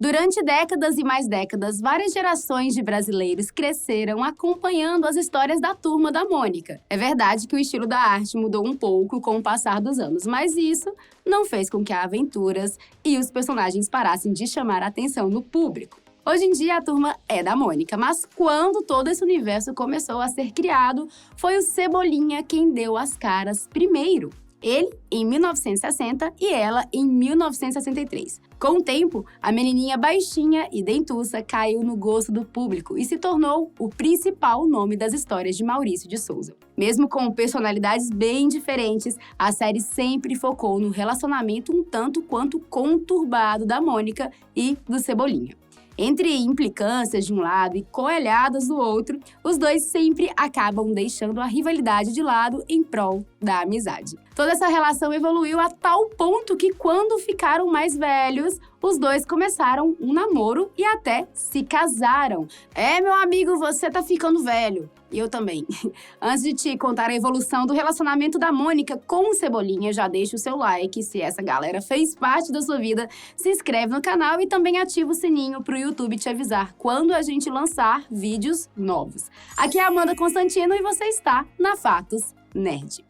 Durante décadas e mais décadas, várias gerações de brasileiros cresceram acompanhando as histórias da Turma da Mônica. É verdade que o estilo da arte mudou um pouco com o passar dos anos, mas isso não fez com que as aventuras e os personagens parassem de chamar a atenção do público. Hoje em dia, a Turma é da Mônica, mas quando todo esse universo começou a ser criado, foi o Cebolinha quem deu as caras primeiro. Ele, em 1960, e ela, em 1963. Com o tempo, a menininha baixinha e dentuça caiu no gosto do público e se tornou o principal nome das histórias de Maurício de Souza. Mesmo com personalidades bem diferentes, a série sempre focou no relacionamento um tanto quanto conturbado da Mônica e do Cebolinha. Entre implicâncias de um lado e coelhadas do outro, os dois sempre acabam deixando a rivalidade de lado em prol da amizade. Toda essa relação evoluiu a tal ponto que, quando ficaram mais velhos, os dois começaram um namoro e até se casaram. Meu amigo, você tá ficando velho. E eu também. Antes de te contar a evolução do relacionamento da Mônica com o Cebolinha, já deixa o seu like. Se essa galera fez parte da sua vida, se inscreve no canal e também ativa o sininho pro YouTube te avisar quando a gente lançar vídeos novos. Aqui é a Amanda Constantino e você está na Fatos Nerd.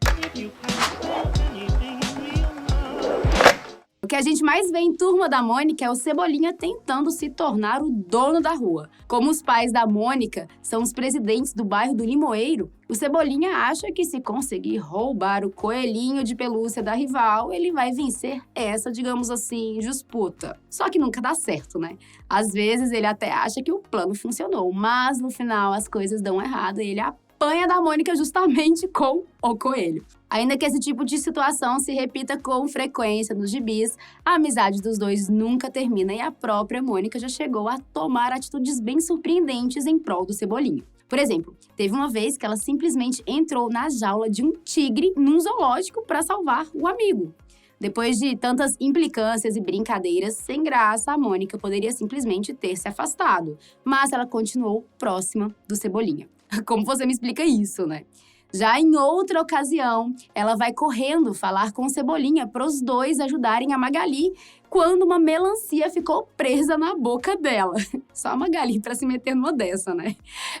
O que a gente mais vê em Turma da Mônica é o Cebolinha tentando se tornar o dono da rua. Como os pais da Mônica são os presidentes do bairro do Limoeiro, o Cebolinha acha que se conseguir roubar o coelhinho de pelúcia da rival, ele vai vencer essa, digamos assim, disputa. Só que nunca dá certo, né? Às vezes ele até acha que o plano funcionou, mas no final as coisas dão errado e ele apanha da Mônica justamente com o coelho. Ainda que esse tipo de situação se repita com frequência nos gibis, a amizade dos dois nunca termina e a própria Mônica já chegou a tomar atitudes bem surpreendentes em prol do Cebolinha. Por exemplo, teve uma vez que ela simplesmente entrou na jaula de um tigre num zoológico para salvar o amigo. Depois de tantas implicâncias e brincadeiras sem graça, a Mônica poderia simplesmente ter se afastado, mas ela continuou próxima do Cebolinha. Como você me explica isso, né? Já em outra ocasião, ela vai correndo falar com o Cebolinha para os dois ajudarem a Magali quando uma melancia ficou presa na boca dela. Só a Magali para se meter numa dessa, né?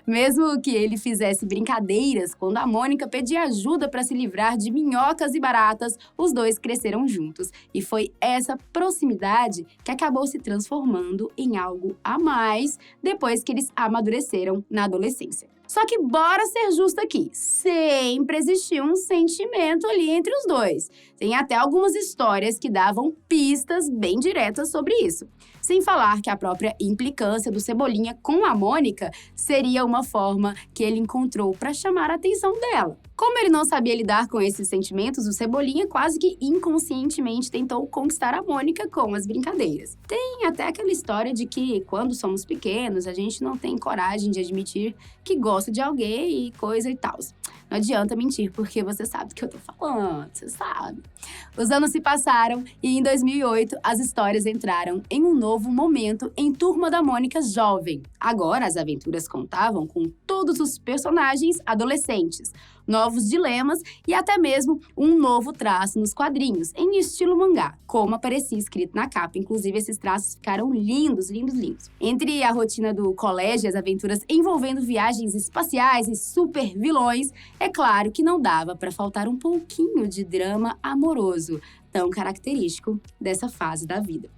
Mesmo que ele fizesse brincadeiras, quando a Mônica pedia ajuda para se livrar de minhocas e baratas, os dois cresceram juntos. E foi essa proximidade que acabou se transformando em algo a mais depois que eles amadureceram na adolescência. Só que bora ser justo aqui, sempre existiu um sentimento ali entre os dois. Tem até algumas histórias que davam pistas bem diretas sobre isso. Sem falar que a própria implicância do Cebolinha com a Mônica seria uma forma que ele encontrou para chamar a atenção dela. Como ele não sabia lidar com esses sentimentos, o Cebolinha quase que inconscientemente tentou conquistar a Mônica com as brincadeiras. Tem até aquela história de que, quando somos pequenos, a gente não tem coragem de admitir que gosta de alguém e coisa e tal. Não adianta mentir, porque você sabe do que eu tô falando, você sabe. Os anos se passaram e, em 2008, as histórias entraram em um novo momento em Turma da Mônica jovem. Agora, as aventuras contavam com todos os personagens adolescentes, novos dilemas e até mesmo um novo traço nos quadrinhos, em estilo mangá, como aparecia escrito na capa. Inclusive, esses traços ficaram lindos, lindos, lindos. Entre a rotina do colégio e as aventuras envolvendo viagens espaciais e super vilões, é claro que não dava para faltar um pouquinho de drama amoroso, tão característico dessa fase da vida.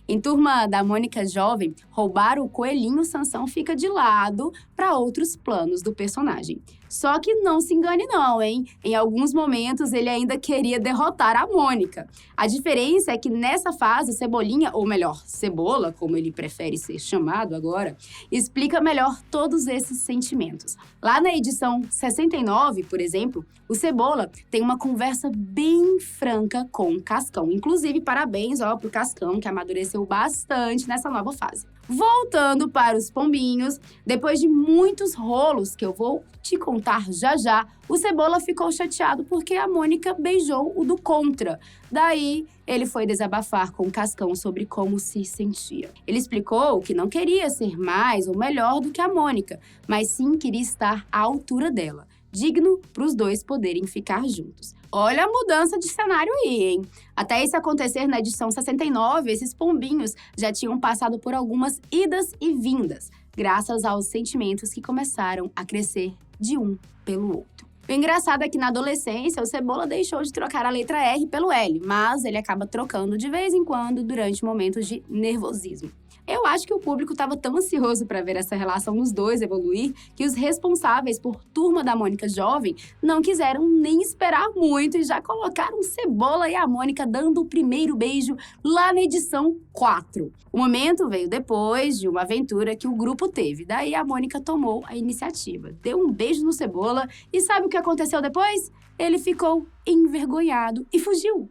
Em Turma da Mônica jovem, roubar o coelhinho Sansão fica de lado para outros planos do personagem. Só que não se engane não, hein? Em alguns momentos ele ainda queria derrotar a Mônica. A diferença é que nessa fase o Cebolinha, ou melhor, Cebola, como ele prefere ser chamado agora, explica melhor todos esses sentimentos. Lá na edição 69, por exemplo, o Cebola tem uma conversa bem franca com o Cascão. Inclusive, parabéns pro Cascão, que amadureceu bastante nessa nova fase. Voltando para os pombinhos, depois de muitos rolos que eu vou te contar já já, o Cebola ficou chateado porque a Mônica beijou o do contra. Daí, ele foi desabafar com o Cascão sobre como se sentia. Ele explicou que não queria ser mais ou melhor do que a Mônica, mas sim queria estar à altura dela. digno para os dois poderem ficar juntos. Olha a mudança de cenário aí, hein? Até isso acontecer na edição 69, esses pombinhos já tinham passado por algumas idas e vindas, graças aos sentimentos que começaram a crescer de um pelo outro. O engraçado é que na adolescência, o Cebola deixou de trocar a letra R pelo L, mas ele acaba trocando de vez em quando durante momentos de nervosismo. Eu acho que o público estava tão ansioso para ver essa relação dos dois evoluir que os responsáveis por Turma da Mônica Jovem não quiseram nem esperar muito e já colocaram Cebola e a Mônica dando o primeiro beijo lá na edição 4. O momento veio depois de uma aventura que o grupo teve. Daí a Mônica tomou a iniciativa, deu um beijo no Cebola e sabe o que aconteceu depois? Ele ficou envergonhado e fugiu.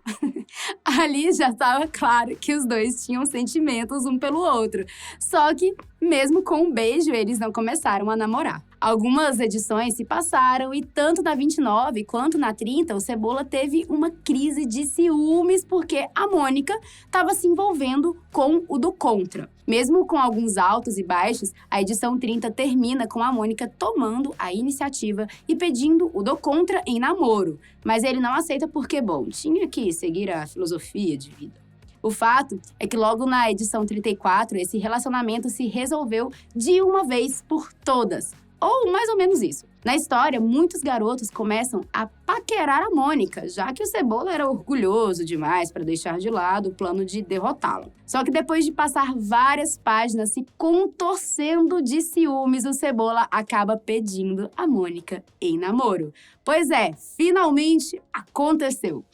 Ali já estava claro que os dois tinham sentimentos um pelo outro. Só que, mesmo com um beijo, eles não começaram a namorar. Algumas edições se passaram e tanto na 29 quanto na 30, o Cebola teve uma crise de ciúmes porque a Mônica estava se envolvendo com o do Contra. Mesmo com alguns altos e baixos, a edição 30 termina com a Mônica tomando a iniciativa e pedindo o do Contra em namoro. Mas ele não aceita porque, bom, tinha que seguir a filosofia de vida. O fato é que logo na edição 34, esse relacionamento se resolveu de uma vez por todas. Ou mais ou menos isso. Na história, muitos garotos começam a paquerar a Mônica, já que o Cebola era orgulhoso demais para deixar de lado o plano de derrotá-la. Só que depois de passar várias páginas se contorcendo de ciúmes, o Cebola acaba pedindo a Mônica em namoro. Pois é, finalmente aconteceu.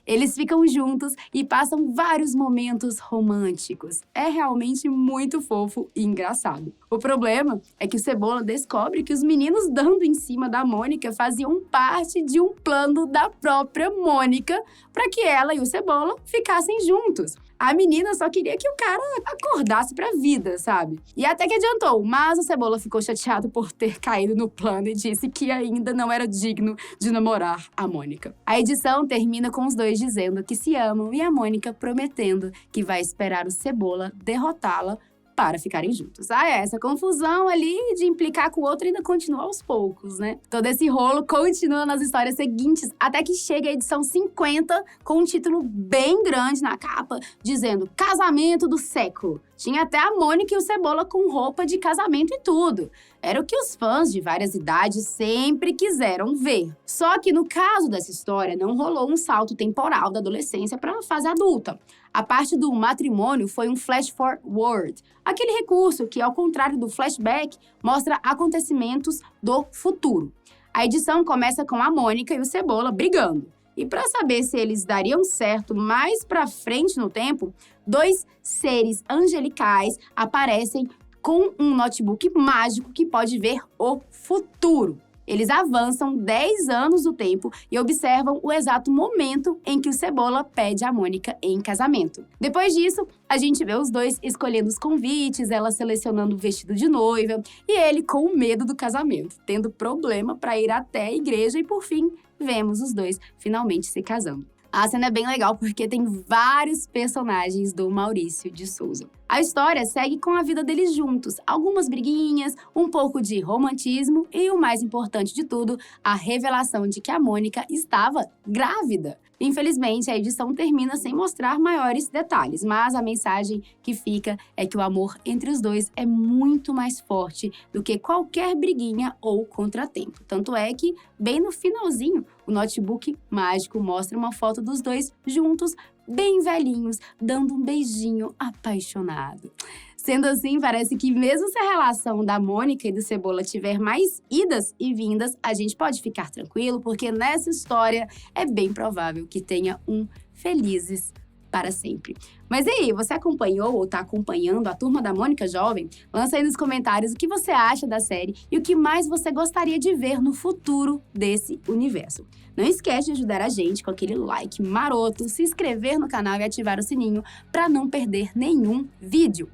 Eles ficam juntos e passam vários momentos românticos. É realmente muito fofo e engraçado. O problema é que o Cebola descobre que os meninos dando em cima da Mônica faziam parte de um plano da própria Mônica para que ela e o Cebola ficassem juntos. A menina só queria que o cara acordasse pra vida, sabe? E até que adiantou, mas o Cebola ficou chateado por ter caído no plano e disse que ainda não era digno de namorar a Mônica. A edição termina com os dois dizendo que se amam e a Mônica prometendo que vai esperar o Cebola derrotá-la para ficarem juntos. Essa confusão ali de implicar com o outro ainda continua aos poucos, né? Todo esse rolo continua nas histórias seguintes, até que chega a edição 50 com um título bem grande na capa, dizendo Casamento do Século. Tinha até a Mônica e o Cebola com roupa de casamento e tudo. Era o que os fãs de várias idades sempre quiseram ver. Só que no caso dessa história, não rolou um salto temporal da adolescência para a fase adulta. A parte do matrimônio foi um flash forward, aquele recurso que, ao contrário do flashback, mostra acontecimentos do futuro. A edição começa com a Mônica e o Cebola brigando. E para saber se eles dariam certo mais para frente no tempo, dois seres angelicais aparecem com um notebook mágico que pode ver o futuro. Eles avançam 10 anos no tempo e observam o exato momento em que o Cebola pede a Mônica em casamento. Depois disso, a gente vê os dois escolhendo os convites, ela selecionando o vestido de noiva e ele com medo do casamento, tendo problema para ir até a igreja e, por fim, vemos os dois finalmente se casando. A cena é bem legal porque tem vários personagens do Maurício de Souza. A história segue com a vida deles juntos, algumas briguinhas, um pouco de romantismo e, o mais importante de tudo, a revelação de que a Mônica estava grávida. Infelizmente, a edição termina sem mostrar maiores detalhes, mas a mensagem que fica é que o amor entre os dois é muito mais forte do que qualquer briguinha ou contratempo. Tanto é que, bem no finalzinho, o notebook mágico mostra uma foto dos dois juntos, bem velhinhos, dando um beijinho apaixonado. Sendo assim, parece que mesmo se a relação da Mônica e do Cebola tiver mais idas e vindas, a gente pode ficar tranquilo, porque nessa história é bem provável que tenha um felizes para sempre. Mas e aí, você acompanhou ou está acompanhando a Turma da Mônica Jovem? Lança aí nos comentários o que você acha da série e o que mais você gostaria de ver no futuro desse universo. Não esquece de ajudar a gente com aquele like maroto, se inscrever no canal e ativar o sininho para não perder nenhum vídeo.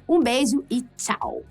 Um beijo e tchau!